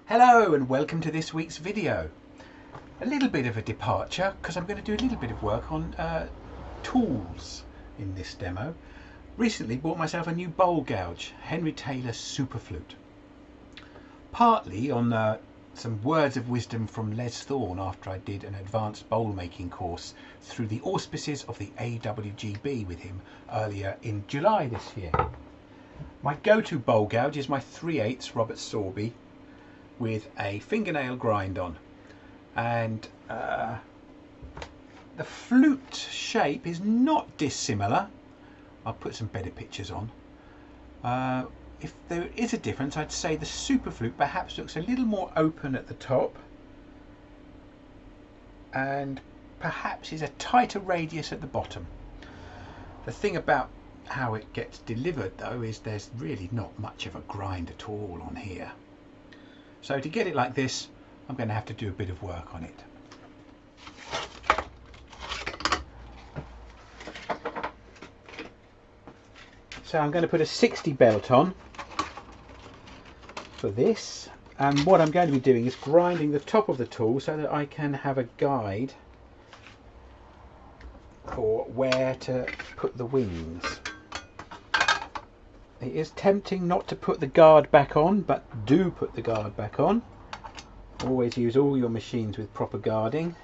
Hello and welcome to this week's video. A little bit of a departure because I'm going to do a little bit of work on tools in this demo. Recently bought myself a new bowl gouge, Henry Taylor Super Flute. Partly on some words of wisdom from Les Thorne after I did an advanced bowl making course through the auspices of the AWGB with him earlier in July this year. My go-to bowl gouge is my 3/8 Robert Sorby with a fingernail grind on, and the flute shape is not dissimilar. I'll put some better pictures on. If there is a difference, I'd say the Super Flute perhaps looks a little more open at the top and perhaps is a tighter radius at the bottom. The thing about how it gets delivered though is there's really not much of a grind at all on here. So to get it like this, I'm going to have to do a bit of work on it. So I'm going to put a 60 belt on for this, and what I'm going to be doing is grinding the top of the tool so that I can have a guide for where to put the wings. It is tempting not to put the guard back on, but do put the guard back on. Always use all your machines with proper guarding.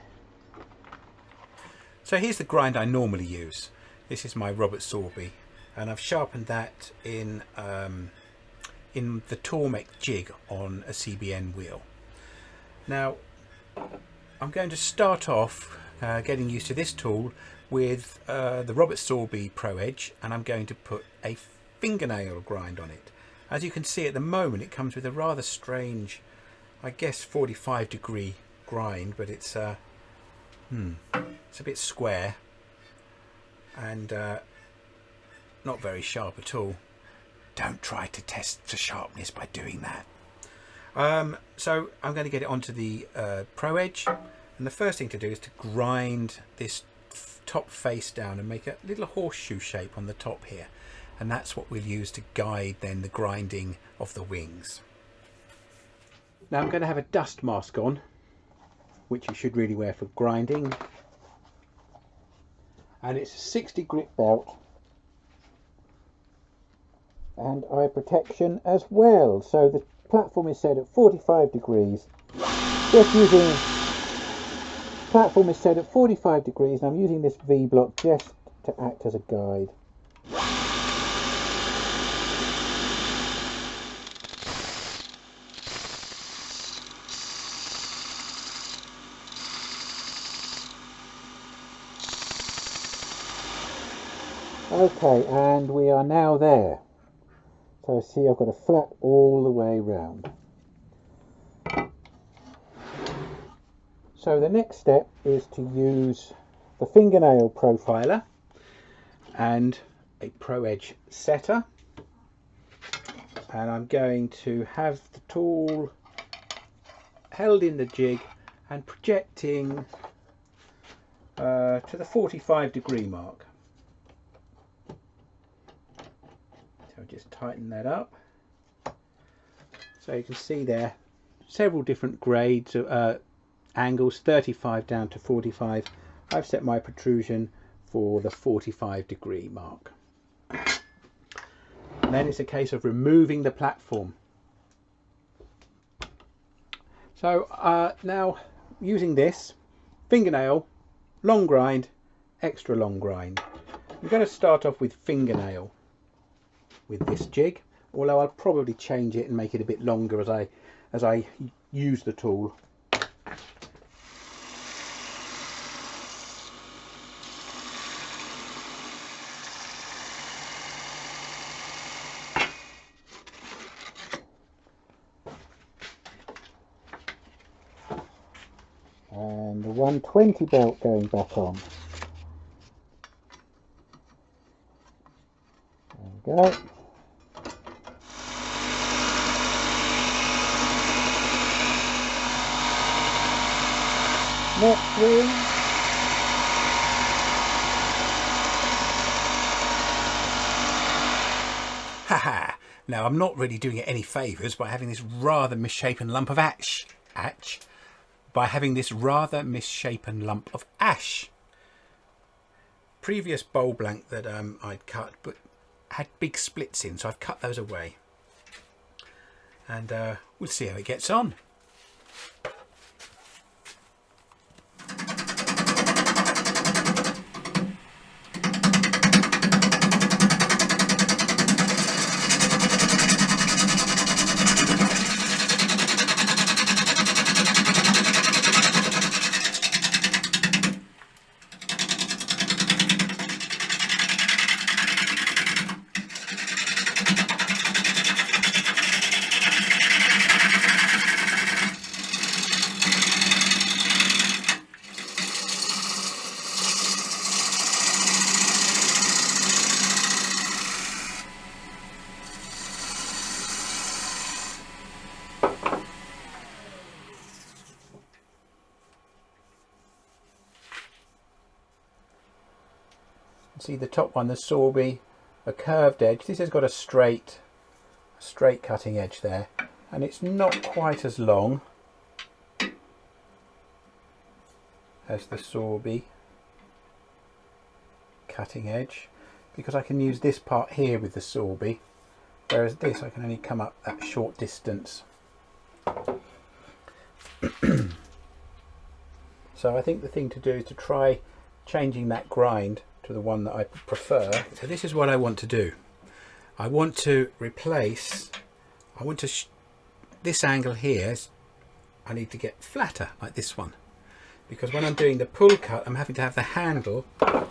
So here's the grind I normally use. This is my Robert Sorby, and I've sharpened that in the Tormek jig on a CBN wheel. Now I'm going to start off getting used to this tool with the Robert Sorby Pro Edge, and I'm going to put a fingernail grind on it. As you can see at the moment, it comes with a rather strange, I guess 45-degree grind, but it's a bit square and not very sharp at all. Don't try to test the sharpness by doing that. So I'm going to get it onto the Pro Edge, and the first thing to do is to grind this top face down and make a little horseshoe shape on the top here, and that's what we'll use to guide then the grinding of the wings. Now I'm going to have a dust mask on, which you should really wear for grinding, and it's a 60 grit belt and eye protection as well. So the platform is set at 45 degrees. Platform is set at 45 degrees, and I'm using this V block just to act as a guide. Okay, and we are now there. So see, I've got a flat all the way round. So the next step is to use the fingernail profiler and a Pro Edge setter, and I'm going to have the tool held in the jig and projecting to the 45-degree mark. So just tighten that up. So you can see there several different grades of angles, 35 down to 45. I've set my protrusion for the 45-degree mark. And then it's a case of removing the platform. So now using this fingernail, long grind, extra long grind. I'm going to start off with fingernail with this jig, although I'll probably change it and make it a bit longer as I use the tool. And the 120 belt going back on. There we go. Next ring. Haha, Now I'm not really doing it any favours by having this rather misshapen lump of ash. Previous bowl blank that I'd cut, but had big splits in, so I've cut those away. And we'll see how it gets on. See the top one, the Sorby, a curved edge. This has got a straight cutting edge there, and it's not quite as long as the Sorby cutting edge, because I can use this part here with the Sorby, whereas this I can only come up that short distance. So I think the thing to do is to try changing that grind to the one that I prefer. So this is what I want to do. I want to replace, this angle here, I need to get flatter like this one, because when I'm doing the pull cut I'm having to have the handle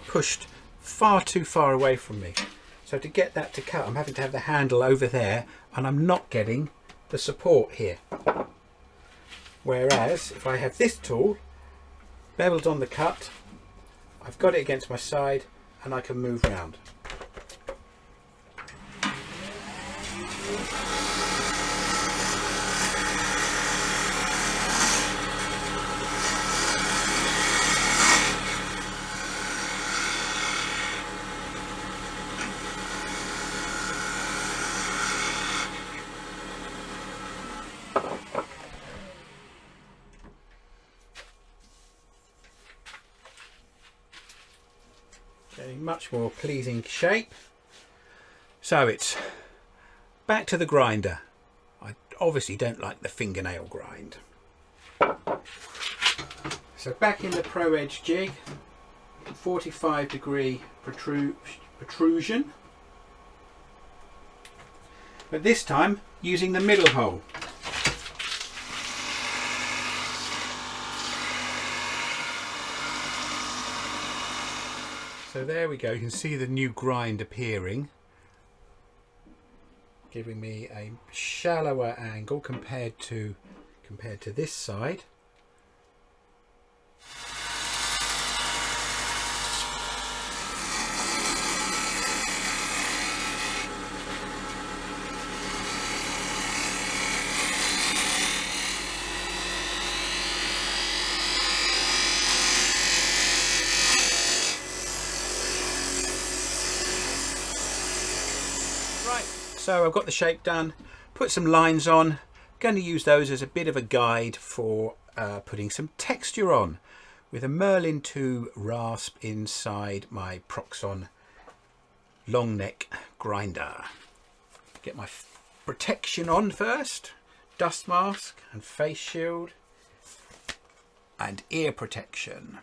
pushed far too far away from me. So to get that to cut I'm having to have the handle over there, and I'm not getting the support here. Whereas if I have this tool beveled on the cut, I've got it against my side and I can move round. Much more pleasing shape. So it's back to the grinder. I obviously don't like the fingernail grind. So back in the Pro Edge jig, 45-degree protrusion, but this time using the middle hole. So there we go, you can see the new grind appearing, giving me a shallower angle compared to this side. So I've got the shape done, put some lines on, going to use those as a bit of a guide for putting some texture on with a Merlin 2 rasp inside my proxxon long neck grinder. Get my protection on first, dust mask and face shield and ear protection.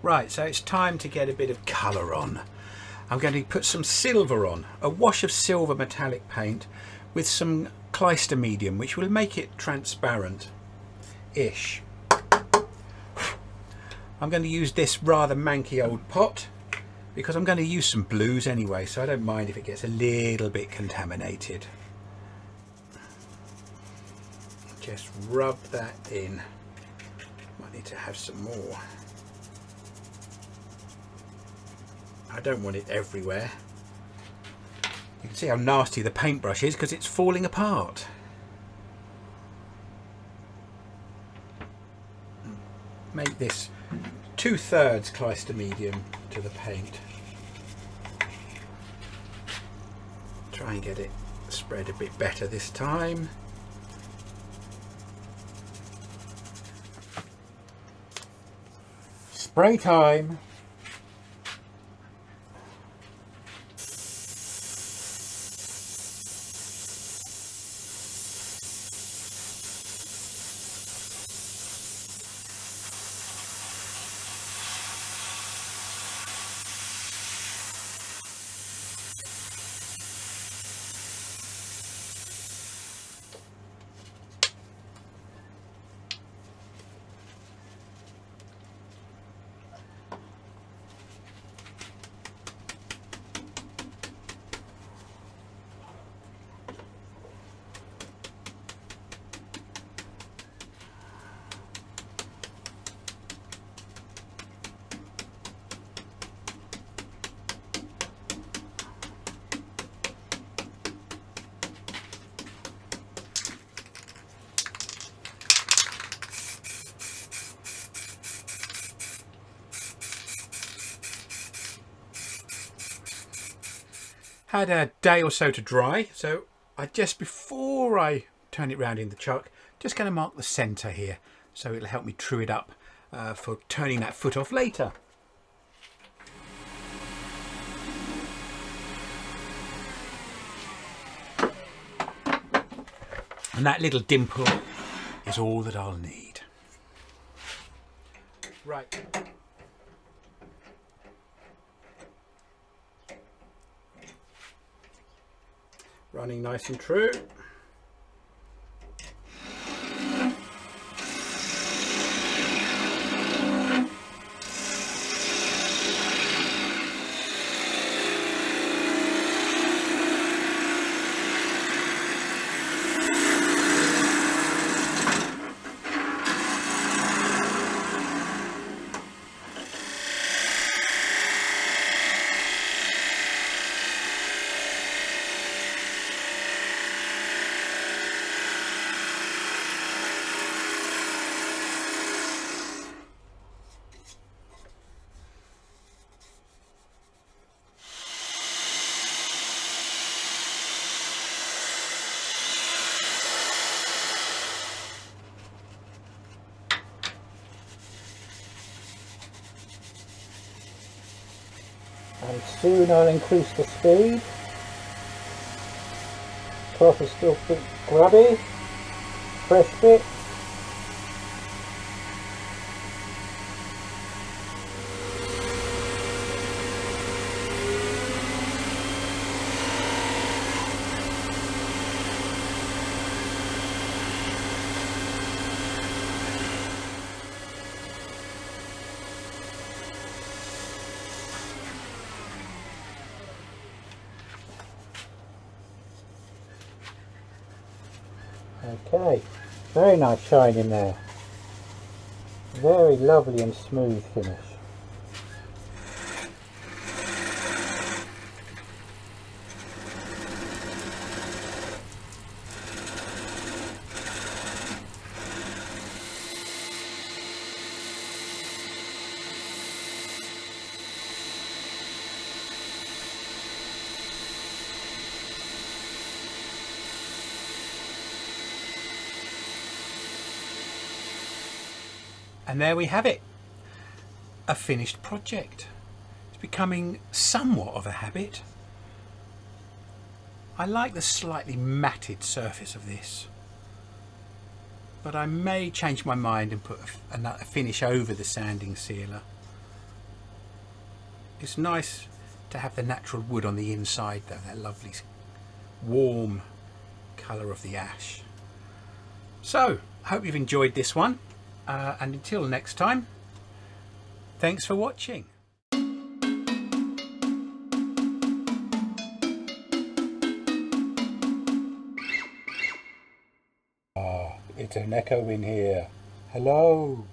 Right, so it's time to get a bit of colour on. I'm going to put some silver on, a wash of silver metallic paint with some clyster medium, which will make it transparent-ish. I'm going to use this rather manky old pot because I'm going to use some blues anyway, so I don't mind if it gets a little bit contaminated. Just rub that in. Might need to have some more. I don't want it everywhere. You can see how nasty the paintbrush is because it's falling apart. Make this 2/3 clyster medium to the paint. Try and get it spread a bit better this time. Spray time. Had a day or so to dry, so before I turn it round in the chuck, just going to mark the centre here, so it'll help me true it up for turning that foot off later. And that little dimple is all that I'll need. Right. Running nice and true. And soon I'll increase the speed. Cloth is still a bit grubby, fresh bit. Okay, very nice shine in there. Very lovely and smooth finish. And there we have it, a finished project. It's becoming somewhat of a habit. I like the slightly matted surface of this, but I may change my mind and put a finish over the sanding sealer. It's nice to have the natural wood on the inside though, that lovely warm colour of the ash. So I hope you've enjoyed this one, and until next time, thanks for watching. It's an echo in here. Hello.